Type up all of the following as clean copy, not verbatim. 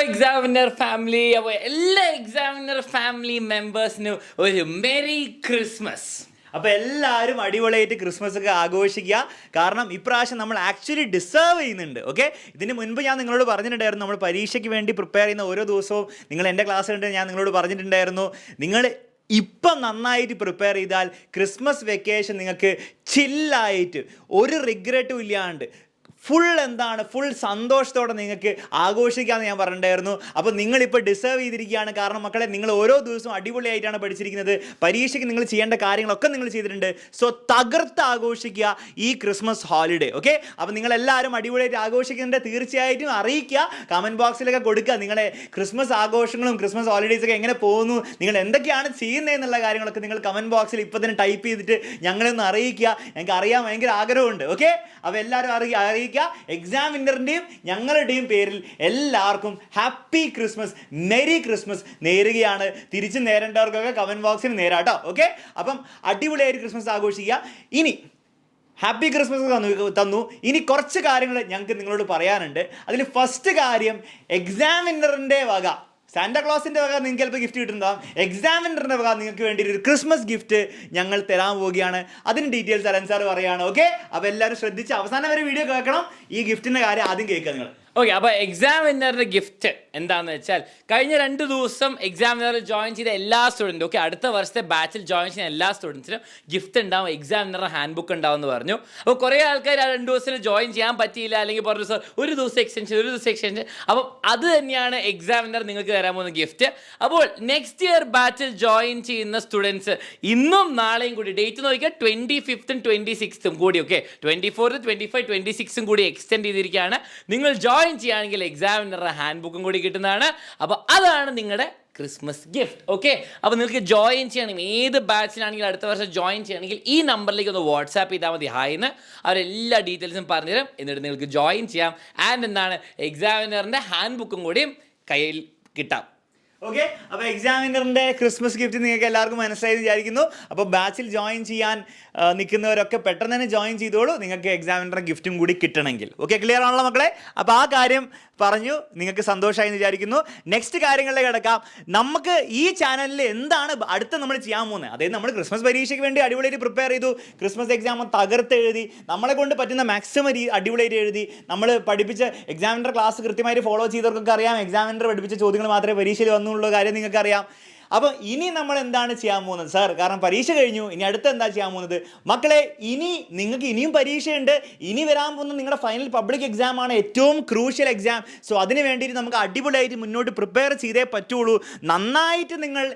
Examiner family, എല്ലാ Examiner family members-നും ഒരു merry Christmas. അപ്പോൾ എല്ലാവരും അടിപൊളിയായിട്ട് ക്രിസ്മസ് ഒക്കെ ആഘോഷിക്കുക. കാരണം ഇപ്രാവശ്യം നമ്മൾ ആക്ച്വലി ഡിസേർവ് ചെയ്യുന്നുണ്ട്. ഓക്കെ, ഇതിന് മുൻപ് ഞാൻ നിങ്ങളോട് പറഞ്ഞിട്ടുണ്ടായിരുന്നു, നമ്മൾ പരീക്ഷയ്ക്ക് വേണ്ടി പ്രിപ്പയർ ചെയ്യുന്ന ഓരോ ദിവസവും നിങ്ങൾ എൻ്റെ ക്ലാസ് കണ്ട് ഞാൻ നിങ്ങളോട് പറഞ്ഞിട്ടുണ്ടായിരുന്നു, നിങ്ങൾ ഇപ്പം നന്നായിട്ട് പ്രിപ്പയർ ചെയ്താൽ ക്രിസ്മസ് വെക്കേഷൻ നിങ്ങൾക്ക് ചില്ലായിട്ട് ഒരു റിഗ്രറ്റും ഇല്ലാണ്ട് ഫുൾ സന്തോഷത്തോടെ നിങ്ങൾക്ക് ആഘോഷിക്കാമെന്ന് ഞാൻ പറഞ്ഞിട്ടുണ്ടായിരുന്നു. അപ്പോൾ നിങ്ങളിപ്പോൾ ഡിസേർവ് ചെയ്തിരിക്കുകയാണ്. കാരണം മക്കളെ, നിങ്ങൾ ഓരോ ദിവസവും അടിപൊളിയായിട്ടാണ് പഠിച്ചിരിക്കുന്നത്. പരീക്ഷയ്ക്ക് നിങ്ങൾ ചെയ്യേണ്ട കാര്യങ്ങളൊക്കെ നിങ്ങൾ ചെയ്തിട്ടുണ്ട്. സോ തകർത്ത് ആഘോഷിക്കുക ഈ ക്രിസ്മസ് ഹോളിഡേ. ഓക്കെ, അപ്പോൾ നിങ്ങളെല്ലാവരും അടിപൊളിയായിട്ട് ആഘോഷിക്കുന്നുണ്ട്. തീർച്ചയായിട്ടും അറിയിക്കുക, കമൻറ്റ് ബോക്സിലൊക്കെ കൊടുക്കുക നിങ്ങളെ ക്രിസ്മസ് ആഘോഷങ്ങളും ക്രിസ്മസ് ഹോളിഡേയ്സൊക്കെ എങ്ങനെ പോകുന്നു, നിങ്ങൾ എന്തൊക്കെയാണ് ചെയ്യുന്നതെന്നുള്ള കാര്യങ്ങളൊക്കെ നിങ്ങൾ കമൻറ്റ് ബോക്സിൽ ഇപ്പോൾ തന്നെ ടൈപ്പ് ചെയ്തിട്ട് ഞങ്ങളൊന്ന് അറിയിക്കുക. ഞങ്ങൾക്ക് അറിയാൻ ഭയങ്കര ആഗ്രഹമുണ്ട്. ഓക്കെ, അപ്പോൾ എല്ലാവരും അറിയിക്കുക. എക്സാമിനറിൻ്റെയും ഞങ്ങളുടെയും പേരിൽ എല്ലാവർക്കും ഹാപ്പി ക്രിസ്മസ്, മെരി ക്രിസ്മസ് നേരുകയാണ്. തിരിച്ച് നേരേണ്ടവർക്കൊക്കെ കമൻറ്റ് ബോക്സിൽ നേരാട്ടോ. ഓക്കെ, അപ്പം അടിപൊളിയായിട്ട് ക്രിസ്മസ് ആഘോഷിക്കുക. ഇനി ഹാപ്പി ക്രിസ്മസ് തന്നു. ഇനി കുറച്ച് കാര്യങ്ങൾ ഞങ്ങൾക്ക് നിങ്ങളോട് പറയാനുണ്ട്. അതിൽ ഫസ്റ്റ് കാര്യം, എക്സാമിനറിൻ്റെ വക, സാന്റാക്ലോസിൻ്റെ വക നിങ്ങൾക്ക് ചിലപ്പോൾ ഗിഫ്റ്റ് കിട്ടുന്നുണ്ടാവും. എക്സാമിനറിൻ്റെ വക നിങ്ങൾക്ക് വേണ്ടി ഒരു ക്രിസ്മസ് ഗിഫ്റ്റ് ഞങ്ങൾ തരാൻ പോവുകയാണ്. അതിന് ഡീറ്റെയിൽസ് അലൻ സാർ പറയുകയാണ്. ഓക്കെ, അപ്പോൾ എല്ലാവരും ശ്രദ്ധിച്ച് അവസാനം വരെ വീഡിയോ കേൾക്കണം. ഈ ഗിഫ്റ്റിൻ്റെ കാര്യം ആദ്യം കേൾക്കുക നിങ്ങൾ. ഓക്കെ, അപ്പോൾ എക്സാമിനറിൻ്റെ ഗിഫ്റ്റ് എന്താണെന്ന് വെച്ചാൽ, കഴിഞ്ഞ 2 ദിവസം എക്സാമിനറിൽ ജോയിൻ ചെയ്ത എല്ലാ സ്റ്റുഡൻറ്റും, ഓക്കെ, അടുത്ത വർഷത്തെ ബാച്ചിൽ ജോയിൻ ചെയ്യുന്ന എല്ലാ സ്റ്റുഡൻസിനും ഗിഫ്റ്റ് ഉണ്ടാവും, എക്സാമിനറുടെ ഹാൻഡ് ബുക്ക് ഉണ്ടാവും എന്ന് പറഞ്ഞു. അപ്പോൾ കുറേ ആൾക്കാർ ആ 2 ദിവസത്തിൽ ജോയിൻ ചെയ്യാൻ പറ്റിയില്ല, അല്ലെങ്കിൽ പറഞ്ഞു സാർ ഒരു ദിവസം എക്സ്റ്റൻഷൻ. അപ്പം അത് തന്നെയാണ് എക്സാമിനർ നിങ്ങൾക്ക് തരാൻ പോകുന്ന ഗിഫ്റ്റ്. അപ്പോൾ നെക്സ്റ്റ് ഇയർ ബാച്ചിൽ ജോയിൻ ചെയ്യുന്ന സ്റ്റുഡൻസ് ഇന്നും നാളെയും കൂടി, ഡേറ്റ് നോക്കിയാൽ 25th 26th കൂടി, ഓക്കെ, 24th 25 26 കൂടി എക്സ്റ്റെൻഡ് ചെയ്തിരിക്കുകയാണ്. നിങ്ങൾ ജോയിൻ ചെയ്യുകയാണെങ്കിൽ എക്സാമിനറുടെ ഹാൻഡ് ബുക്കും കൂടി കിട്ടുന്നതാണ്. അപ്പോൾ അതാണ് നിങ്ങളുടെ ക്രിസ്മസ് ഗിഫ്റ്റ്. ഓക്കെ, അപ്പോൾ നിങ്ങൾക്ക് ജോയിൻ ചെയ്യണമെങ്കിൽ, ഏത് ബാച്ചിലാണെങ്കിലും അടുത്ത വർഷം ജോയിൻ ചെയ്യണമെങ്കിൽ ഈ നമ്പറിലേക്ക് ഒന്ന് വാട്സാപ്പ് ചെയ്താൽ മതി. ഹായ്ന്ന് അവരെല്ലാ ഡീറ്റെയിൽസും പറഞ്ഞുതരും. എന്നിട്ട് നിങ്ങൾക്ക് ജോയിൻ ചെയ്യാം. ആൻഡ് എന്താണ്, എക്സാമിനറിൻ്റെ ഹാൻഡ് ബുക്കും കൂടിയും കയ്യിൽ കിട്ടാം. ഓക്കെ, അപ്പോൾ എക്സാമിനറിൻ്റെ ക്രിസ്മസ് ഗിഫ്റ്റ് നിങ്ങൾക്ക് എല്ലാവർക്കും മനസ്സിലായി വിചാരിക്കുന്നു. അപ്പോൾ ബാച്ചിൽ ജോയിൻ ചെയ്യാൻ നിൽക്കുന്നവരൊക്കെ പെട്ടെന്ന് തന്നെ ജോയിൻ ചെയ്തോളൂ, നിങ്ങൾക്ക് എക്സാമിനറുടെ ഗിഫ്റ്റും കൂടി കിട്ടണമെങ്കിൽ. ഓക്കെ, ക്ലിയർ ആണല്ലോ മക്കളെ? അപ്പോൾ ആ കാര്യം പറഞ്ഞു, നിങ്ങൾക്ക് സന്തോഷമായി എന്ന് വിചാരിക്കുന്നു. നെക്സ്റ്റ് കാര്യങ്ങളിലേക്ക് കിടക്കാം. നമുക്ക് ഈ ചാനലിൽ എന്താണ് അടുത്ത് നമ്മൾ ചെയ്യാൻ പോകുന്നത്? അതായത് നമ്മൾ ക്രിസ്മസ് പരീക്ഷയ്ക്ക് വേണ്ടി അടിപൊളിയായിട്ട് പ്രിപ്പയർ ചെയ്തു, ക്രിസ്മസ് എക്സാം തകർത്ത് എഴുതി, നമ്മളെ കൊണ്ട് പറ്റുന്ന മാക്സിമം അടിപൊളിയായിട്ട് എഴുതി, നമ്മൾ പഠിപ്പിച്ച എക്സാമിനർ ക്ലാസ് കൃത്യമായിട്ട് ഫോളോ ചെയ്തവർക്കൊക്കെ അറിയാം, എക്സാമിനർ പഠിപ്പിച്ച ചോദ്യങ്ങൾ മാത്രമേ പരീക്ഷയിൽ വന്നുള്ള കാര്യം നിങ്ങൾക്കറിയാം. അപ്പോൾ ഇനി നമ്മൾ എന്താണ് ചെയ്യാൻ പോകുന്നത് സാർ? കാരണം പരീക്ഷ കഴിഞ്ഞു, ഇനി അടുത്ത് എന്താ ചെയ്യാൻ പോകുന്നത്? മക്കളെ, നിങ്ങൾക്ക് ഇനിയും പരീക്ഷയുണ്ട്. ഇനി വരാൻ പോകുന്നത് നിങ്ങളുടെ ഫൈനൽ പബ്ലിക് എക്സാം ആണ്, ഏറ്റവും ക്രൂഷ്യൽ എക്സാം. സോ അതിന് വേണ്ടിയിട്ട് നമുക്ക് അടിപൊളിയായിട്ട് മുന്നോട്ട് പ്രിപ്പയർ ചെയ്തേ പറ്റുള്ളൂ. നന്നായിട്ട് നിങ്ങൾ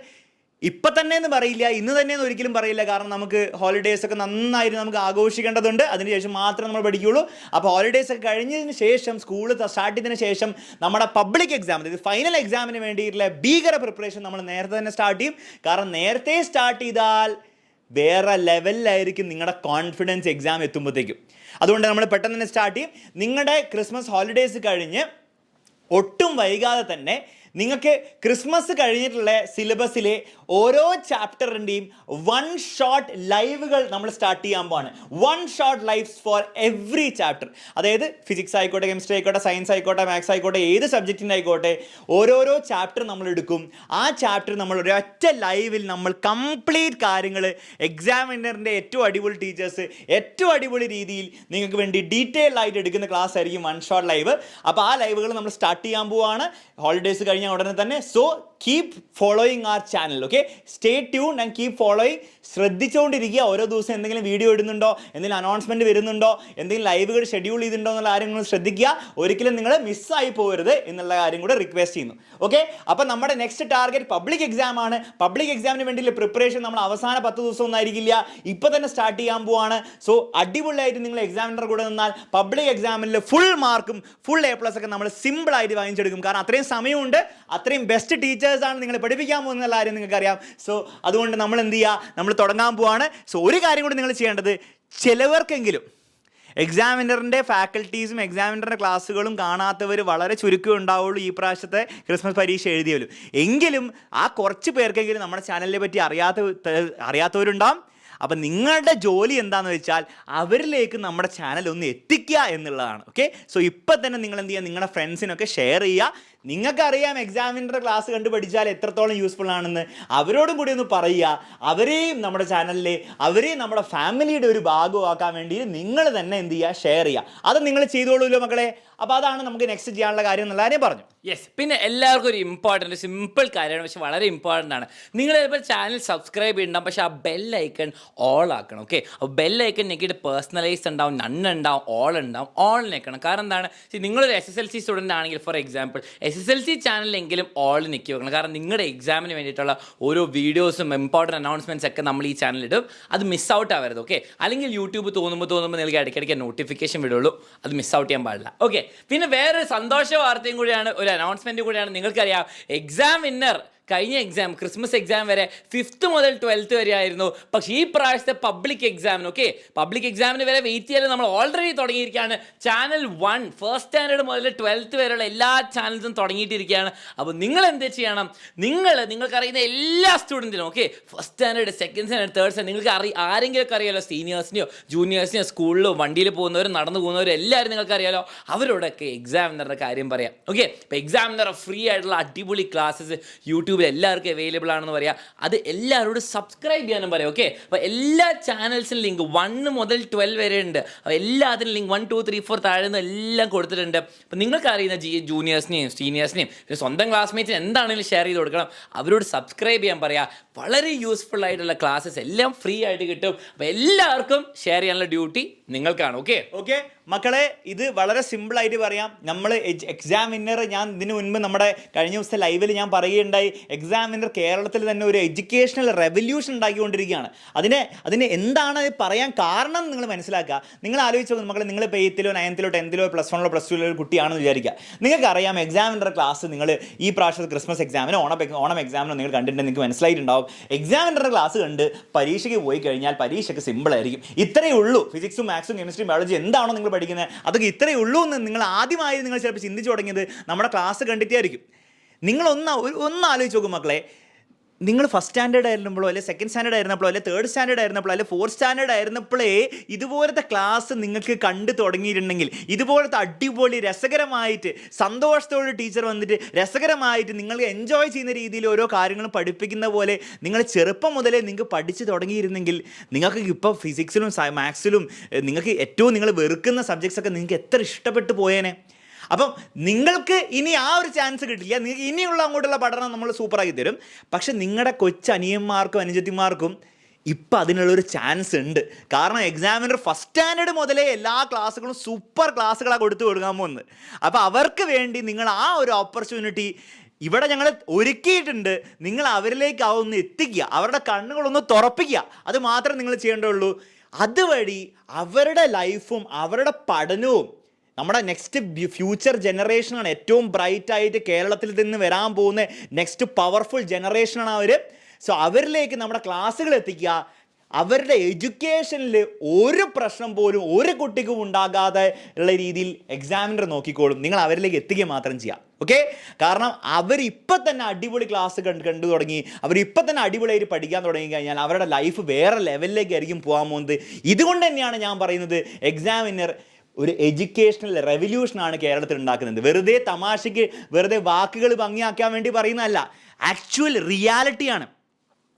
ഇപ്പം തന്നെ എന്ന് പറയില്ല, ഇന്ന് തന്നെയെന്ന് ഒരിക്കലും പറയില്ല. കാരണം നമുക്ക് ഹോളിഡേയ്സൊക്കെ നന്നായിട്ട് നമുക്ക് ആഘോഷിക്കേണ്ടതുണ്ട്. അതിനുശേഷം മാത്രമേ നമ്മൾ പഠിക്കുകയുള്ളൂ. അപ്പോൾ ഹോളിഡേയ്സൊക്കെ കഴിഞ്ഞതിന് ശേഷം, സ്കൂൾ സ്റ്റാർട്ട് ചെയ്തതിന് ശേഷം നമ്മുടെ പബ്ലിക് എക്സാം, അതായത് ഫൈനൽ എക്സാമിന് വേണ്ടിയിട്ടുള്ള ഭീകര പ്രിപ്പറേഷൻ നമ്മൾ നേരത്തെ തന്നെ സ്റ്റാർട്ട് ചെയ്യും. കാരണം നേരത്തെ സ്റ്റാർട്ട് ചെയ്താൽ വേറെ ലെവലിലായിരിക്കും നിങ്ങളുടെ കോൺഫിഡൻസ് എക്സാം എത്തുമ്പോഴത്തേക്കും. അതുകൊണ്ട് നമ്മൾ പെട്ടെന്ന് തന്നെ സ്റ്റാർട്ട് ചെയ്യും. നിങ്ങളുടെ ക്രിസ്മസ് ഹോളിഡേയ്സ് കഴിഞ്ഞ് ഒട്ടും വൈകാതെ തന്നെ നിങ്ങൾക്ക് ക്രിസ്മസ് കഴിഞ്ഞിട്ടുള്ള സിലബസിലെ ഓരോ ചാപ്റ്ററിൻ്റെയും 1 ഷോട്ട് ലൈവുകൾ നമ്മൾ സ്റ്റാർട്ട് ചെയ്യാൻ പോവാണ്. 1 shot lives for every chapter. അതായത് ഫിസിക്സ് ആയിക്കോട്ടെ, കെമിസ്ട്രി ആയിക്കോട്ടെ, സയൻസ് ആയിക്കോട്ടെ, മാത്സ് ആയിക്കോട്ടെ, ഏത് സബ്ജക്റ്റിൻ്റെ ആയിക്കോട്ടെ, ഓരോരോ ചാപ്റ്റർ നമ്മൾ എടുക്കും. ആ ചാപ്റ്റർ നമ്മൾ ഒരൊറ്റ ലൈവിൽ നമ്മൾ കംപ്ലീറ്റ് കാര്യങ്ങൾ, എക്സാമിനറിൻ്റെ ഏറ്റവും അടിപൊളി ടീച്ചേഴ്സ് ഏറ്റവും അടിപൊളി രീതിയിൽ നിങ്ങൾക്ക് വേണ്ടി ഡീറ്റെയിൽ ആയിട്ട് എടുക്കുന്ന ക്ലാസ് ആയിരിക്കും 1 ഷോട്ട് ലൈവ്. അപ്പോൾ ആ ലൈവുകൾ നമ്മൾ സ്റ്റാർട്ട് ചെയ്യാൻ പോവാണ് ഹോളിഡേയ്സ് കഴിഞ്ഞ ഉടനെ തന്നെ. So keep following our channel. Okay, stay tuned and keep following. ശ്രദ്ധിച്ചുകൊണ്ടിരിക്കുക. ഓരോ ദിവസം എന്തെങ്കിലും വീഡിയോ ഇടുന്നുണ്ടോ, എന്തെങ്കിലും അനൗൺസ്മെൻറ്റ് വരുന്നുണ്ടോ, എന്തെങ്കിലും ലൈവുകൾ ഷെഡ്യൂൾ ചെയ്തിട്ടുണ്ടോ എന്നുള്ള കാര്യം നിങ്ങൾ ശ്രദ്ധിക്കുക. ഒരിക്കലും നിങ്ങൾ മിസ്സായി പോകരുത് എന്നുള്ള കാര്യം കൂടെ റിക്വസ്റ്റ് ചെയ്യുന്നു. ഓക്കെ, അപ്പോൾ നമ്മുടെ നെക്സ്റ്റ് ടാർഗറ്റ് പബ്ലിക് എക്സാം ആണ്. പബ്ലിക് എക്സാമിന് വേണ്ടിയുള്ള പ്രിപ്പറേഷൻ നമ്മൾ അവസാന 10 ദിവസം ഒന്നും ആയിരിക്കില്ല, ഇപ്പോൾ തന്നെ സ്റ്റാർട്ട് ചെയ്യാൻ പോവാണ്. സോ അടിപൊളിയായിട്ട് നിങ്ങൾ എക്സാമിനർ കൂടെ നിന്നാൽ പബ്ലിക് എക്സാമിൽ ഫുൾ മാർക്കും ഫുൾ A+ ഒക്കെ നമ്മൾ സിമ്പിളായിട്ട് വാങ്ങിച്ചെടുക്കും. കാരണം അത്രയും സമയമുണ്ട്, അത്രയും ബെസ്റ്റ് ടീച്ചേഴ്സാണ് നിങ്ങളെ പഠിപ്പിക്കാൻ പോകുന്ന കാര്യം നിങ്ങൾക്കറിയാം. സോ അതുകൊണ്ട് നമ്മൾ എന്ത് ചെയ്യുക, നമ്മൾ തുടങ്ങാൻ പോവാണ്. സോ ഒരു കാര്യം കൂടി നിങ്ങൾ ചെയ്യേണ്ടത്, ചിലവർക്കെങ്കിലും എക്സാമിനറിൻ്റെ ഫാക്കൽറ്റീസും എക്സാമിനറിൻ്റെ ക്ലാസ്സുകളും കാണാത്തവർ വളരെ ചുരുക്കം ഉണ്ടാവുള്ളൂ ഈ പ്രാവശ്യത്തെ ക്രിസ്മസ് പരീക്ഷ എഴുതിയാലും. എങ്കിലും ആ കുറച്ച് പേർക്കെങ്കിലും നമ്മുടെ ചാനലിനെ പറ്റി അറിയാത്തവരുണ്ടാവും. അപ്പം നിങ്ങളുടെ ജോലി എന്താണെന്ന് വെച്ചാൽ അവരിലേക്ക് നമ്മുടെ ചാനൽ ഒന്ന് എത്തിക്കുക എന്നുള്ളതാണ്. ഓക്കെ, സോ ഇപ്പം തന്നെ നിങ്ങൾ എന്ത് ചെയ്യുക, നിങ്ങളുടെ ഫ്രണ്ട്സിനൊക്കെ ഷെയർ ചെയ്യുക. നിങ്ങൾക്കറിയാം എക്സാമിൻ്റെ ക്ലാസ് കണ്ട് പഠിച്ചാൽ എത്രത്തോളം യൂസ്ഫുൾ ആണെന്ന്. അവരോടും കൂടി ഒന്ന് പറയുക. അവരെയും നമ്മുടെ ചാനലിൽ അവരെയും നമ്മുടെ ഫാമിലിയുടെ ഒരു ഭാഗമാക്കാൻ വേണ്ടി നിങ്ങൾ തന്നെ എന്ത് ചെയ്യുക, ഷെയർ ചെയ്യുക. അത് നിങ്ങൾ ചെയ്തോളൂല്ലോ മക്കളെ. അപ്പോൾ അതാണ് നമുക്ക് നെക്സ്റ്റ് ചെയ്യാനുള്ള കാര്യം എന്നുള്ള കാര്യം പറഞ്ഞു. യെസ്, പിന്നെ എല്ലാവർക്കും ഒരു ഇമ്പോർട്ടൻറ്റ് സിമ്പിൾ കാര്യമാണ്, പക്ഷെ വളരെ ഇമ്പോർട്ടൻ്റ് ആണ്. നിങ്ങൾ ചിലപ്പോൾ ചാനൽ സബ്സ്ക്രൈബ് ചെയ്യണ്ടാവും, പക്ഷേ ആ ബെൽ ഐക്കൺ ഓൾ ആക്കണം. ഓക്കെ, അപ്പോൾ ബെൽ ഐക്കൺ ഞെക്കിയിട്ട് പേഴ്സണലൈസ്ഡ് ഉണ്ടാവും, നൺ ഉണ്ടാവും, ഓൾ ഉണ്ടാവും. ഓൾ ഞെക്കണം. കാരണം എന്താണ്, നിങ്ങളൊരു SSLC സ്റ്റുഡൻ്റ് ആണെങ്കിൽ ഫോർ എക്സാമ്പിൾ SSLC ചാനലിലെങ്കിലും ഓൾ ഞെക്കി വെക്കണം. കാരണം നിങ്ങളുടെ എക്സാമിന് വേണ്ടിയിട്ടുള്ള ഓരോ വീഡിയോസും ഇമ്പോർട്ടൻറ്റ് അനൗൺസ്മെൻറ്റ്സ് ഒക്കെ നമ്മൾ ഈ ചാനലിടും. അത് മിസ് ഔട്ട് ആവരുത്. ഓക്കെ, അല്ലെങ്കിൽ യൂട്യൂബ് തോന്നുമ്പോൾ നിങ്ങൾക്ക് ഇടയ്ക്കിടയ്ക്ക് നോട്ടിഫിക്കേഷൻ വിടുള്ളൂ. അത് മിസ് ഔട്ട് ചെയ്യാൻ പാടില്ല. ഓക്കെ, പിന്നെ വേറൊരു സന്തോഷ വാർത്തയും കൂടിയാണ്, ഒരു അനൗൺസ്മെൻറ്റ് കൂടിയാണ്. നിങ്ങൾക്കറിയാം എക്സാം വിന്നർ കഴിഞ്ഞ എക്സാം ക്രിസ്മസ് എക്സാം വരെ 5th മുതൽ 12th വരെ ആയിരുന്നു. പക്ഷേ ഈ പ്രാവശ്യത്തെ പബ്ലിക് എക്സാമിന് പബ്ലിക് എക്സാമിന് വരെ വെയിറ്റ് ചെയ്യാൻ നമ്മൾ ഓൾറെഡി തുടങ്ങിയിരിക്കുകയാണ്. ചാനൽ 1 ഫസ്റ്റ് സ്റ്റാൻഡേർഡ് മുതൽ 12th വരെയുള്ള എല്ലാ ചാനൽസും തുടങ്ങിയിട്ടിരിക്കുകയാണ്. അപ്പോൾ നിങ്ങൾ എന്ത് ചെയ്യണം, നിങ്ങൾക്കറിയുന്ന എല്ലാ സ്റ്റുഡൻറ്റിനും first standard, second standard, third standard നിങ്ങൾക്ക് ആരെങ്കിലും അറിയാലോ, സീനിയേഴ്സിനെയോ ജൂനിയേഴ്സിനെയോ, സ്കൂളിലോ വണ്ടിയിൽ പോകുന്നവരും നടന്നു പോകുന്നവരും എല്ലാവരും നിങ്ങൾക്കറിയാലോ. അവരോടൊക്കെ എക്സാമിനറുടെ കാര്യം പറയാം. ഓക്കെ, ഇപ്പോൾ എക്സാമിനർ ഫ്രീ ആയിട്ടുള്ള അടിപൊളി ക്ലാസ്സസ് യൂട്യൂബിൽ എല്ലാവർക്കും അവൈലബിൾ ആണെന്ന് പറയാം. അത് എല്ലാവരോടും സബ്സ്ക്രൈബ് ചെയ്യാനും പറയാം. ഓക്കെ, അപ്പോൾ എല്ലാ ചാനൽസിനും ലിങ്ക് 1 മുതൽ 12 വരെ ഉണ്ട്. അപ്പോൾ എല്ലാത്തിനും ലിങ്ക് 1, 2, 3, 4 താഴെ നിന്ന് എല്ലാം കൊടുത്തിട്ടുണ്ട്. അപ്പോൾ നിങ്ങൾക്ക് അറിയുന്ന ജൂനിയേഴ്സിനെയും സീനിയേഴ്സിനെയും സ്വന്തം ക്ലാസ്മേറ്റ്സിന് എന്താണെങ്കിലും ഷെയർ ചെയ്ത് കൊടുക്കണം. അവരോട് സബ്സ്ക്രൈബ് ചെയ്യാൻ പറയാം. വളരെ യൂസ്ഫുൾ ആയിട്ടുള്ള ക്ലാസ്സസ് എല്ലാം ഫ്രീ ആയിട്ട് കിട്ടും. അപ്പോൾ എല്ലാവർക്കും ഷെയർ ചെയ്യാനുള്ള ഡ്യൂട്ടി നിങ്ങൾക്കാണ്. ഓക്കെ മക്കളെ, ഇത് വളരെ സിമ്പിളായിട്ട് പറയാം. നമ്മൾ എക്സാം വിന്നർ, ഞാൻ ഇതിനു മുൻപ് നമ്മുടെ കഴിഞ്ഞ ദിവസത്തെ ലൈവിൽ ഞാൻ പറയുകയുണ്ടായി, എക്സാം വിന്നർ കേരളത്തിൽ തന്നെ ഒരു എഡ്യൂക്കേഷണൽ റെവല്യൂഷൻ ഉണ്ടാക്കിക്കൊണ്ടിരിക്കുകയാണ്. അതിന് എന്താണ് പറയാൻ കാരണം നിങ്ങൾ മനസ്സിലാക്കുക. നിങ്ങൾ ആലോചിച്ച് നോക്കുക മക്കളെ, നിങ്ങളിപ്പോൾ 8th, 9th, 10th, +1, +2 ഒരു കുട്ടിയാണെന്ന് വിചാരിക്കുക. നിങ്ങൾക്കറിയാം എക്സാം വിന്നർ ക്ലാസ് നിങ്ങൾ ഈ പ്രാവശ്യത്തെ ക്രിസ്മസ് എക്സാമിനോ ഓണം എക്സാമിനോ നിങ്ങൾ കണ്ടിട്ടുണ്ടെങ്കിൽ നിങ്ങൾക്ക് മനസ്സിലായിട്ടുണ്ടാവും. എക്സാം വിന്നർ ക്ലാസ് കണ്ട് പരീക്ഷയ്ക്ക് പോയി കഴിഞ്ഞാൽ പരീക്ഷയ്ക്ക് സിമ്പിളായിരിക്കും. ഇത്രയേ ഉള്ളൂ. ഫിസിക്സും മാത്സും കെമിസ്ട്രിയും ബയോളജി എന്താണോ നിങ്ങൾ പഠിക്കുന്നത് അതൊക്കെ ഇത്രയേ ഉള്ളൂ എന്ന് നിങ്ങൾ ആദ്യമായി നിങ്ങൾ ചിലപ്പോൾ ചിന്തിച്ചു തുടങ്ങിയത് നമ്മുടെ ക്ലാസ് കണ്ടിട്ടായിരിക്കും. നിങ്ങൾ ഒന്ന് ആലോചിച്ച് നോക്കും മക്കളെ. നിങ്ങൾ ഫസ്റ്റ് സ്റ്റാൻഡേർഡ് ആയിരുന്നപ്പോഴോ അല്ലെങ്കിൽ സെക്കൻഡ് സ്റ്റാൻഡേർഡ് ആയിരുന്നപ്പോഴോ അല്ലെങ്കിൽ തേർഡ് സ്റ്റാൻഡേർഡ് ആയിരുന്നപ്പോഴോ അല്ലെങ്കിൽ ഫോർത്ത് സ്റ്റാൻഡേർഡ് ആയിരുന്നപ്പോഴേ ഇതുപോലത്തെ ക്ലാസ് നിങ്ങൾക്ക് കണ്ടു തുടങ്ങിയിട്ടുണ്ടെങ്കിൽ, ഇതുപോലത്തെ അടിപൊളി രസകരമായിട്ട് സന്തോഷത്തോടെ ടീച്ചർ വന്നിട്ട് രസകരമായിട്ട് നിങ്ങൾ എൻജോയ് ചെയ്യുന്ന രീതിയിൽ ഓരോ കാര്യങ്ങളും പഠിപ്പിക്കുന്ന പോലെ നിങ്ങൾ ചെറുപ്പം മുതലേ നിങ്ങൾക്ക് പഠിച്ച് തുടങ്ങിയിരുന്നെങ്കിൽ നിങ്ങൾക്ക് ഇപ്പോൾ ഫിസിക്സിലും മാത്സിലും നിങ്ങൾക്ക് ഏറ്റവും നിങ്ങൾ വെറുക്കുന്ന സബ്ജക്ട്സൊക്കെ നിങ്ങൾക്ക് എത്ര ഇഷ്ടപ്പെട്ടു പോയേനെ. അപ്പം നിങ്ങൾക്ക് ഇനി ആ ഒരു ചാൻസ് കിട്ടില്ല. നിങ്ങൾക്ക് ഇനിയുള്ള അങ്ങോട്ടുള്ള പഠനം നമ്മൾ സൂപ്പറാക്കി തരും. പക്ഷെ നിങ്ങളുടെ കൊച്ചനിയന്മാർക്കും അനുജത്തിമാർക്കും ഇപ്പം അതിനുള്ളൊരു ചാൻസ് ഉണ്ട്. കാരണം എക്സാമിനർ ഫസ്റ്റ് സ്റ്റാൻഡേർഡ് മുതലേ എല്ലാ ക്ലാസ്സുകളും സൂപ്പർ ക്ലാസ്സുകളാണ് കൊടുത്തു കൊടുക്കാൻ പോകുന്നത്. അപ്പോൾ അവർക്ക് വേണ്ടി നിങ്ങൾ ആ ഒരു ഓപ്പർച്യൂണിറ്റി ഇവിടെ ഞങ്ങൾ ഒരുക്കിയിട്ടുണ്ട്. നിങ്ങൾ അവരിലേക്ക് ഒന്ന് എത്തിക്കുക, അവരുടെ കണ്ണുകളൊന്ന് തുറപ്പിക്കുക. അത് മാത്രമേ നിങ്ങൾ ചെയ്യേണ്ടുള്ളൂ. അതുവഴി അവരുടെ ലൈഫും അവരുടെ പഠനവും നമ്മുടെ നെക്സ്റ്റ് ഫ്യൂച്ചർ ജനറേഷനാണ് ഏറ്റവും ബ്രൈറ്റായിട്ട് കേരളത്തിൽ നിന്ന് വരാൻ പോകുന്ന നെക്സ്റ്റ് പവർഫുൾ ജനറേഷനാണ് അവർ. സോ അവരിലേക്ക് നമ്മുടെ ക്ലാസ്സുകൾ എത്തിക്കുക. അവരുടെ എഡ്യൂക്കേഷനിൽ ഒരു പ്രശ്നം പോലും ഒരു കുട്ടിക്കും ഉണ്ടാകാതെ ഉള്ള രീതിയിൽ എക്സാമിനർ നോക്കിക്കോളും. നിങ്ങൾ അവരിലേക്ക് എത്തിക്കുക മാത്രം ചെയ്യുക. ഓക്കെ, കാരണം അവരിപ്പം തന്നെ അടിപൊളി ക്ലാസ് കണ്ടു തുടങ്ങി, അവരിപ്പം തന്നെ അടിപൊളിയായിട്ട് പഠിക്കാൻ തുടങ്ങി കഴിഞ്ഞാൽ അവരുടെ ലൈഫ് വേറെ ലെവലിലേക്കായിരിക്കും പോകാൻ പോകുന്നത്. ഇതുകൊണ്ട് തന്നെയാണ് ഞാൻ പറയുന്നത് എക്സാമിനർ ഒരു എഡ്യൂക്കേഷണൽ റെവല്യൂഷനാണ് കേരളത്തിൽ ഉണ്ടാക്കുന്നത്. വെറുതെ തമാശയ്ക്ക് വെറുതെ വാക്കുകൾ ഭംഗിയാക്കാൻ വേണ്ടി പറയുന്നതല്ല, ആക്ച്വൽ റിയാലിറ്റിയാണ്.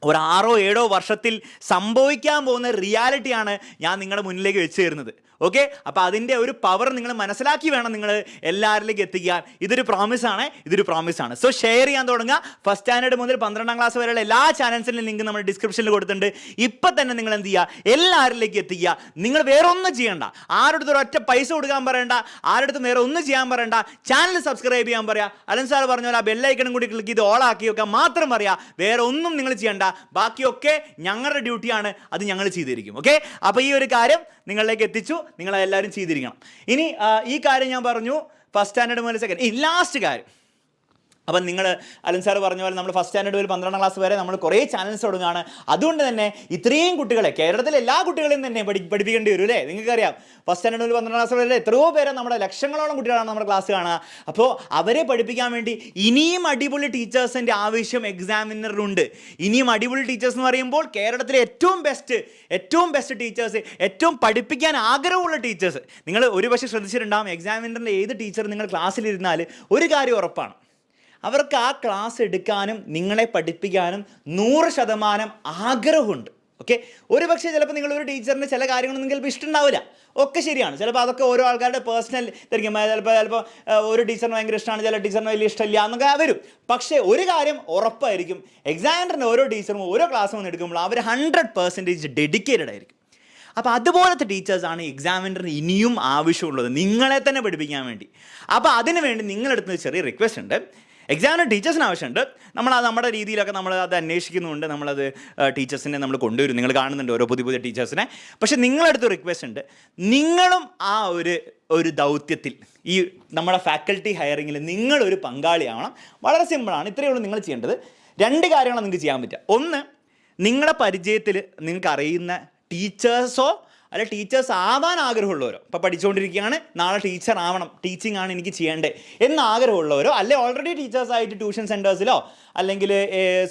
ഒരു 6-7 വർഷത്തിൽ സംഭവിക്കാൻ പോകുന്ന റിയാലിറ്റിയാണ് ഞാൻ നിങ്ങളുടെ മുന്നിലേക്ക് വെച്ച് തരുന്നത്. ഓക്കെ, അപ്പോൾ അതിൻ്റെ ഒരു പവർ നിങ്ങൾ മനസ്സിലാക്കി വേണം നിങ്ങൾ എല്ലാവരിലേക്ക് എത്തിക്കാൻ. ഇതൊരു പ്രോമിസാണ്. സോ ഷെയർ ചെയ്യാൻ തുടങ്ങുക. ഫസ്റ്റ് സ്റ്റാൻഡേർഡ് മുതൽ 12ാം ക്ലാസ് വരെയുള്ള എല്ലാ ചാനൽസിൻ്റെ ലിങ്ക് നമ്മൾ ഡിസ്ക്രിപ്ഷനിൽ കൊടുത്തിട്ടുണ്ട്. ഇപ്പം തന്നെ നിങ്ങൾ എന്ത് ചെയ്യുക, എല്ലാവരിലേക്ക് എത്തിക്കുക. നിങ്ങൾ വേറെ ഒന്നും ചെയ്യണ്ട, ആരുടെ ഒറ്റ പൈസ കൊടുക്കാൻ പറയണ്ട, ആരുടെ വേറെ ഒന്നും ചെയ്യാൻ പറയണ്ട. ചാനൽ സബ്സ്ക്രൈബ് ചെയ്യാൻ പറയാം. അലൻ സാർ പറഞ്ഞ പോലെ ആ ബെല്ലൈക്കണും കൂടി ക്ലിക്ക് ചെയ്ത് ഓൾ ആക്കി വെക്കാൻ മാത്രം പറയാം. വേറെ ഒന്നും നിങ്ങൾ ചെയ്യണ്ട. ബാക്കിയൊക്കെ ഞങ്ങളുടെ ഡ്യൂട്ടിയാണ്, അത് ഞങ്ങൾ ചെയ്തിരിക്കും. ഓക്കെ, അപ്പോൾ ഈ ഒരു കാര്യം നിങ്ങളിലേക്ക് എത്തിച്ചു, നിങ്ങളെല്ലാവരും ചെയ്തിരിക്കണം. ഇനി ഈ കാര്യം ഞാൻ പറഞ്ഞു ഫസ്റ്റ് സ്റ്റാൻഡേർഡ് മുതൽ സെക്കൻഡ്. ലാസ്റ്റ് കാര്യം, അപ്പം നിങ്ങൾ അലൻ സാർ പറഞ്ഞ പോലെ നമ്മൾ ഫസ്റ്റ് സ്റ്റാൻഡേർഡ് മുതൽ 12ാം ക്ലാസ് വരെ നമ്മൾ കുറേ ചാനൽസ് തുടങ്ങുകയാണ്. അതുകൊണ്ട് തന്നെ ഇത്രയും കുട്ടികളെ കേരളത്തിലെ എല്ലാ കുട്ടികളെയും തന്നെ പഠിപ്പിക്കേണ്ടി വരും അല്ലേ. നിങ്ങൾക്കറിയാം ഫസ്റ്റ് സ്റ്റാൻഡേർഡ് മുതൽ 12ാം ക്ലാസ് വരെ എത്രയോ പേരെ നമ്മുടെ ലക്ഷങ്ങളോളം കുട്ടികളാണ് നമ്മുടെ ക്ലാസ് കാണുക. അപ്പോൾ അവരെ പഠിപ്പിക്കാൻ വേണ്ടി ഇനിയും അടിപൊളി ടീച്ചേഴ്സിൻ്റെ ആവശ്യം എക്സാമിനറിനുണ്ട്. ഇനിയും അടിപൊളി ടീച്ചേഴ്സ് എന്ന് പറയുമ്പോൾ കേരളത്തിലെ ഏറ്റവും ബെസ്റ്റ് ടീച്ചേഴ്സ്, ഏറ്റവും പഠിപ്പിക്കാൻ ആഗ്രഹമുള്ള ടീച്ചേഴ്സ്. നിങ്ങൾ ഒരു പക്ഷേ ശ്രദ്ധിച്ചിട്ടുണ്ടാകും, എക്സാമിനറിൻ്റെ ഏത് ടീച്ചർ നിങ്ങൾ ക്ലാസ്സിലിരുന്നാൽ ഒരു കാര്യം ഉറപ്പാണ്, അവർക്ക് ആ ക്ലാസ് എടുക്കാനും നിങ്ങളെ പഠിപ്പിക്കാനും 100% ആഗ്രഹമുണ്ട്. ഓക്കെ, ഒരു പക്ഷേ ചിലപ്പോൾ നിങ്ങളൊരു ടീച്ചറിന് ചില കാര്യങ്ങളൊന്നും ചിലപ്പോൾ ഇഷ്ടമുണ്ടാവില്ല. ഒക്കെ ശരിയാണ്. ചിലപ്പോൾ അതൊക്കെ ഓരോ ആൾക്കാരുടെ പേഴ്സണൽ ഇതായിരിക്കും. ചിലപ്പോൾ ഒരു ടീച്ചറിന് ഭയങ്കര ഇഷ്ടമാണ്, ചില ടീച്ചറിന് വലിയ ഇഷ്ടമില്ല എന്നൊക്കെ വരും. പക്ഷേ ഒരു കാര്യം ഉറപ്പായിരിക്കും, എക്സാമിനറിൻ്റെ ഓരോ ടീച്ചറും ഓരോ ക്ലാസ്സും വന്ന് എടുക്കുമ്പോൾ അവർ 100% ഡെഡിക്കേറ്റഡ് ആയിരിക്കും. അപ്പോൾ അതുപോലത്തെ ടീച്ചേഴ്സാണ് എക്സാമിനറിന് ഇനിയും ആവശ്യമുള്ളത്, നിങ്ങളെ തന്നെ പഠിപ്പിക്കാൻ വേണ്ടി. അപ്പോൾ അതിന് വേണ്ടി നിങ്ങളെടുത്ത് ചെറിയ റിക്വസ്റ്റ് ഉണ്ട്. എക്സാമിന് ടീച്ചേഴ്സിന് ആവശ്യമുണ്ട്. നമ്മളത് നമ്മുടെ രീതിയിലൊക്കെ നമ്മൾ അത് അന്വേഷിക്കുന്നുണ്ട്, നമ്മളത് ടീച്ചേഴ്സിനെ നമ്മൾ കൊണ്ടുവരും. നിങ്ങൾ കാണുന്നുണ്ട് ഓരോ പുതിയ ടീച്ചേഴ്സിനെ. പക്ഷേ നിങ്ങളടുത്ത് റിക്വസ്റ്റ് ഉണ്ട്, നിങ്ങളും ആ ഒരു ദൗത്യത്തിൽ, ഈ നമ്മുടെ ഫാക്കൽറ്റി ഹയറിങ്ങിൽ നിങ്ങളൊരു പങ്കാളിയാവണം. വളരെ സിമ്പിളാണ്. ഇത്രയേ ഉള്ളൂ നിങ്ങൾ ചെയ്യേണ്ടത്. 2 കാര്യങ്ങളാണ് നിങ്ങൾക്ക് ചെയ്യാൻ പറ്റുക. ഒന്ന്, നിങ്ങളുടെ പരിചയത്തിൽ നിങ്ങൾക്ക് അറിയുന്ന ടീച്ചേഴ്സോ അല്ല ടീച്ചേഴ്സ് ആവാൻ ആഗ്രഹമുള്ളവരോ, ഇപ്പോൾ പഠിച്ചുകൊണ്ടിരിക്കുകയാണ്, നാളെ ടീച്ചർ ആവണം, ടീച്ചിങ് ആണ് എനിക്ക് ചെയ്യേണ്ടത് എന്ന് ആഗ്രഹമുള്ളവരോ, അല്ലെ ഓൾറെഡി ടീച്ചേഴ്സായിട്ട് ട്യൂഷൻ സെൻറ്റേഴ്സിലോ അല്ലെങ്കിൽ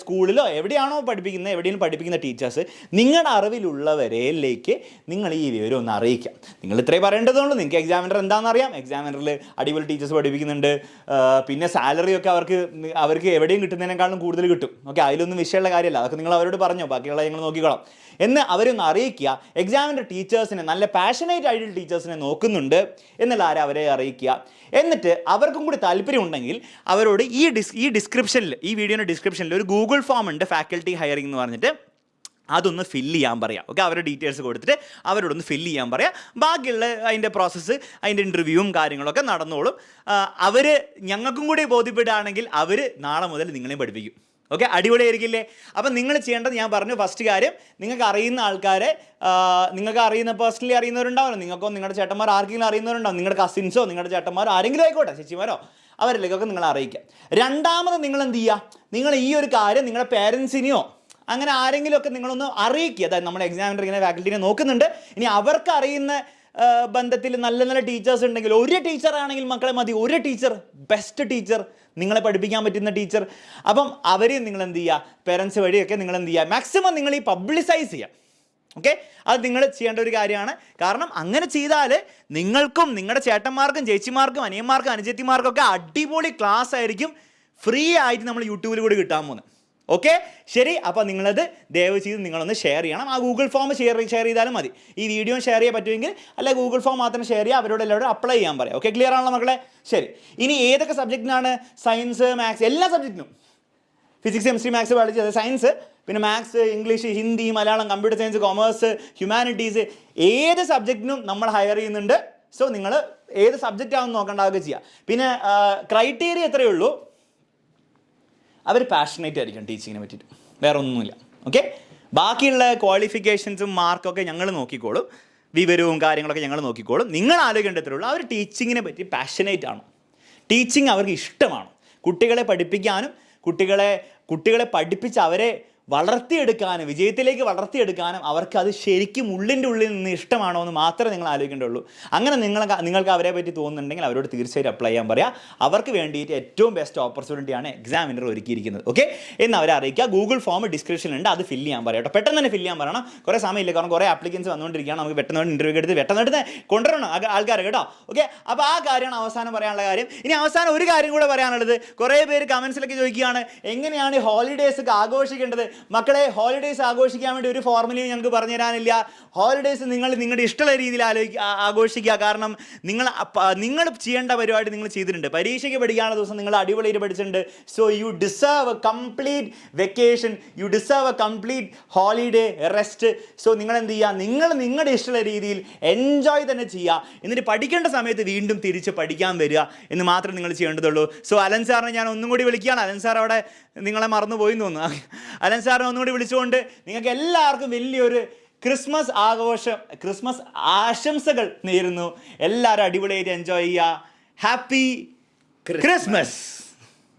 സ്കൂളിലോ എവിടെയാണോ പഠിപ്പിക്കുന്നത്, എവിടെയും പഠിപ്പിക്കുന്ന ടീച്ചേഴ്സ് നിങ്ങളുടെ അറിവിലുള്ളവരിലേക്ക് നിങ്ങൾ ഈ വിവരം ഒന്ന് അറിയിക്കാം. നിങ്ങൾ ഇത്രയും പറയേണ്ടതുള്ളൂ. നിങ്ങൾക്ക് എക്സാമിനർ എന്താണെന്ന് അറിയാം. എക്സാമിനറിൽ അടിപൊളി ടീച്ചേഴ്സ് പഠിപ്പിക്കുന്നുണ്ട്. പിന്നെ സാലറിയൊക്കെ അവർക്ക് എവിടെയും കിട്ടുന്നതിനേക്കാളും കൂടുതൽ കിട്ടും. ഓക്കെ, അതിലൊന്നും വിഷയമുള്ള കാര്യമല്ല. അതൊക്കെ നിങ്ങൾ അവരോട് പറഞ്ഞോ, ബാക്കിയുള്ള നിങ്ങൾ നോക്കിക്കോളാം എന്ന് അവരൊന്ന് അറിയിക്കുക. എക്സാമിൻ്റെ ടീച്ചേഴ്സിനെ, നല്ല പാഷനേറ്റ് ആയിട്ടുള്ള ടീച്ചേഴ്സിനെ നോക്കുന്നുണ്ട് എന്നുള്ള അവരെ അറിയിക്കുക. എന്നിട്ട് അവർക്കും കൂടി താല്പര്യം ഉണ്ടെങ്കിൽ അവരോട് ഈ ഡിസ്ക്രിപ്ഷനിൽ, ഈ വീഡിയോയുടെ ഡിസ്ക്രിപ്ഷനിൽ ഒരു ഗൂഗിൾ ഫോം ഉണ്ട്, ഫാക്കൽറ്റി ഹയറിംഗ് എന്ന് പറഞ്ഞിട്ട്. അതൊന്ന് ഫില്ല് ചെയ്യാൻ പറയാം. ഓക്കെ, അവരുടെ ഡീറ്റെയിൽസ് കൊടുത്തിട്ട് അവരോടൊന്ന് ഫില്ല് ചെയ്യാൻ പറയാം. ബാക്കിയുള്ള അതിൻ്റെ പ്രോസസ്സ്, അതിൻ്റെ ഇൻ്റർവ്യൂവും കാര്യങ്ങളൊക്കെ നടന്നോളും. അവർ ഞങ്ങൾക്കും കൂടി ബോധ്യപ്പെടുകയാണെങ്കിൽ അവർ നാളെ മുതൽ നിങ്ങളെയും പഠിപ്പിക്കും. ഓക്കെ, അടിപൊളിയായിരിക്കില്ലേ? അപ്പം നിങ്ങൾ ചെയ്യേണ്ടത്, ഞാൻ പറഞ്ഞു, ഫസ്റ്റ് കാര്യം, നിങ്ങൾക്ക് അറിയുന്ന ആൾക്കാരെ, നിങ്ങൾക്ക് അറിയുന്ന പേഴ്സണലി അറിയുന്നവരുണ്ടാവുമല്ലോ, നിങ്ങൾക്കോ നിങ്ങളുടെ ചേട്ടന്മാർ ആർക്കെങ്കിലും അറിയുന്നവരുണ്ടാവും, നിങ്ങളുടെ കസിൻസോ നിങ്ങളുടെ ചേട്ടന്മാരോ ആരെങ്കിലും ആയിക്കോട്ടെ, ചേച്ചിമാരോ, അവരിലേക്കൊക്കെ നിങ്ങൾ അറിയിക്കാം. രണ്ടാമത് നിങ്ങൾ എന്ത് ചെയ്യുക, നിങ്ങൾ ഈ ഒരു കാര്യം നിങ്ങളുടെ പേരൻസിനെയോ അങ്ങനെ ആരെങ്കിലുമൊക്കെ നിങ്ങളൊന്ന് അറിയിക്കുക. അതായത് നമ്മുടെ എക്സാമിനർ ഇങ്ങനെ ഫാക്കൽറ്റിനെ നോക്കുന്നുണ്ട്, ഇനി അവർക്ക് അറിയുന്ന ബന്ധത്തിൽ നല്ല ടീച്ചേഴ്സ് ഉണ്ടെങ്കിൽ, ഒരു ടീച്ചറാണെങ്കിൽ മക്കളെ മതി, ഒരു ടീച്ചർ, ബെസ്റ്റ് ടീച്ചർ, നിങ്ങളെ പഠിപ്പിക്കാൻ പറ്റുന്ന ടീച്ചർ. അപ്പം അവരെയും നിങ്ങൾ എന്ത് ചെയ്യുക, പേരൻസ് വഴിയൊക്കെ നിങ്ങൾ എന്ത് ചെയ്യുക, മാക്സിമം നിങ്ങൾ ഈ പബ്ലിസൈസ് ചെയ്യുക. ഓക്കെ, അത് നിങ്ങൾ ചെയ്യേണ്ട ഒരു കാര്യമാണ്. കാരണം അങ്ങനെ ചെയ്താൽ നിങ്ങൾക്കും നിങ്ങളുടെ ചേട്ടന്മാർക്കും ചേച്ചിമാർക്കും അനിയന്മാർക്കും അനുജത്തിമാർക്കും ഒക്കെ അടിപൊളി ക്ലാസ് ആയിരിക്കും ഫ്രീ ആയിട്ട് നമ്മൾ യൂട്യൂബിൽ കൂടി കിട്ടാൻ പോകുന്നത്. ഓക്കെ, ശരി. അപ്പോൾ നിങ്ങളത് ദയവ് ചെയ്ത് നിങ്ങളൊന്ന് ഷെയർ ചെയ്യണം. ആ ഗൂഗിൾ ഫോം ഷെയർ ചെയ്താലും മതി. ഈ വീഡിയോ ഷെയർ ചെയ്യാൻ പറ്റുമെങ്കിൽ, അല്ല ഗൂഗിൾ ഫോം മാത്രം ഷെയർ ചെയ്യുക, അവരോട് എല്ലാവരും അപ്ലൈ ചെയ്യാൻ പറയാം. ഓക്കെ, ക്ലിയർ ആണല്ലോ മക്കളെ? ശരി. ഇനി ഏതൊക്കെ സബ്ജക്റ്റിനാണ്? സയൻസ്, മാത്സ്, എല്ലാ സബ്ജക്റ്റിനും, ഫിസിക്സ്, കെമിസ്ട്രി, മാത്സ്, ബയോളജി, അത് സയൻസ്, പിന്നെ maths, English, Hindi, Malayalam, computer science, commerce, humanities, ഏത് സബ്ജക്റ്റിനും നമ്മൾ ഹയർ ചെയ്യുന്നുണ്ട്. സോ നിങ്ങൾ ഏത് സബ്ജക്റ്റ് ആണെന്ന് നോക്കേണ്ടതൊക്കെ ചെയ്യുക. പിന്നെ ക്രൈറ്റീരിയ എത്രയേ ഉള്ളൂ, അവർ പാഷനേറ്റ് ആയിരിക്കും ടീച്ചിങ്ങിനെ പറ്റിയിട്ട്, വേറെ ഒന്നുമില്ല. ഓക്കെ, ബാക്കിയുള്ള ക്വാളിഫിക്കേഷൻസും മാർക്കൊക്കെ ഞങ്ങൾ നോക്കിക്കോളും, വിവരവും കാര്യങ്ങളൊക്കെ ഞങ്ങൾ നോക്കിക്കോളും. നിങ്ങൾ ആലോചിക്കേണ്ടത്രയുള്ളൂ, അവർ ടീച്ചിങ്ങിനെ പറ്റി പാഷനേറ്റ് ആണോ, ടീച്ചിങ് അവർക്ക് ഇഷ്ടമാണോ, കുട്ടികളെ പഠിപ്പിക്കാനും കുട്ടികളെ പഠിപ്പിച്ച് അവരെ വളർത്തിയെടുക്കാനും, വിജയത്തിലേക്ക് വളർത്തിയെടുക്കാനും അവർക്ക് അത് ശരിക്കും ഉള്ളിൻ്റെ ഉള്ളിൽ നിന്ന് ഇഷ്ടമാണോ എന്ന് മാത്രമേ നിങ്ങൾ ആലോചിക്കേണ്ടുള്ളൂ. അങ്ങനെ നിങ്ങൾക്ക് അവരെ പറ്റി തോന്നുന്നുണ്ടെങ്കിൽ അവരോട് തീർച്ചയായിട്ടും അപ്ലൈ ചെയ്യാൻ പറയാം. അവർക്ക് വേണ്ടിയിട്ട് ഏറ്റവും ബെസ്റ്റ് ഓപ്പർച്യൂണിറ്റിയാണ് എക്സാമിനർ ഒരുക്കിയിരിക്കുന്നത്. ഓക്കെ, എന്ന് അവരെ അറിയിക്കുക. ഗൂഗിൾ ഫോം ഡിസ്ക്രിപ്ഷനിലുണ്ട്, അത് ഫില്ല് ചെയ്യാൻ പറയാം കേട്ടോ. പെട്ടെന്ന് തന്നെ ഫില്ല് ചെയ്യാൻ പറയണം. കുറേ സമയമില്ല, കാരണം കുറേ ആപ്ലിക്കൻസ് വന്നുകൊണ്ടിരിക്കുകയാണ്. നമുക്ക് പെട്ടെന്ന് ഇൻ്റർവ്യൂ എടുത്ത് പെട്ടെന്ന് കൊണ്ടുവരണം ആൾക്കാർ കേട്ടോ. ഓക്കെ, അപ്പോൾ ആ കാര്യമാണ് അവസാനം പറയാനുള്ള കാര്യം. ഇനി അവസാനം ഒരു കാര്യം കൂടെ പറയാനുള്ളത്, കുറേ പേര് കമൻസിലൊക്കെ ചോദിക്കുകയാണ്, എങ്ങനെയാണ് ഹോളിഡേയ്സ് ഒക്കെ ആഘോഷിക്കേണ്ടത്? മക്കളെ, ഹോളിഡേയ്സ് ആഘോഷിക്കാൻ വേണ്ടി ഒരു ഫോർമുലയും ഞങ്ങൾക്ക് പറഞ്ഞു തരാനില്ല. ഹോളിഡേയ്സ് നിങ്ങളുടെ ഇഷ്ടമുള്ള രീതിയിൽ ആഘോഷിക്കുക. കാരണം നിങ്ങൾ ചെയ്യേണ്ട പരിപാടി നിങ്ങൾ ചെയ്തിട്ടുണ്ട്. പരീക്ഷയ്ക്ക് പഠിക്കാനുള്ള ദിവസം നിങ്ങൾ അടിപൊളിയായിട്ട് പഠിച്ചിട്ടുണ്ട്. So you deserve A complete vacation, U deserve A complete holiday rest. So നിങ്ങൾ എന്ത് ചെയ്യുക, നിങ്ങളുടെ ഇഷ്ടമുള്ള രീതിയിൽ എൻജോയ് തന്നെ ചെയ്യുക. എന്നിട്ട് പഠിക്കേണ്ട സമയത്ത് വീണ്ടും തിരിച്ച് പഠിക്കാൻ വരിക എന്ന് മാത്രം നിങ്ങൾ ചെയ്യേണ്ടതുള്ളൂ. സോ അലൻ സാറിനെ ഞാൻ ഒന്നും കൂടി വിളിക്കുകയാണ്. അലൻ സാർ അവിടെ നിങ്ങളെ മറന്നുപോയി തോന്നുന്നു. അലൻ സാറിനെ ഒന്നുകൂടി വിളിച്ചുകൊണ്ട് നിങ്ങൾക്ക് എല്ലാവർക്കും വലിയൊരു ക്രിസ്മസ് ആശംസകൾ നേരുന്നു. എല്ലാവരും അടിപൊളിയായിട്ട് എൻജോയ് ചെയ്യുക. Happy Christmas.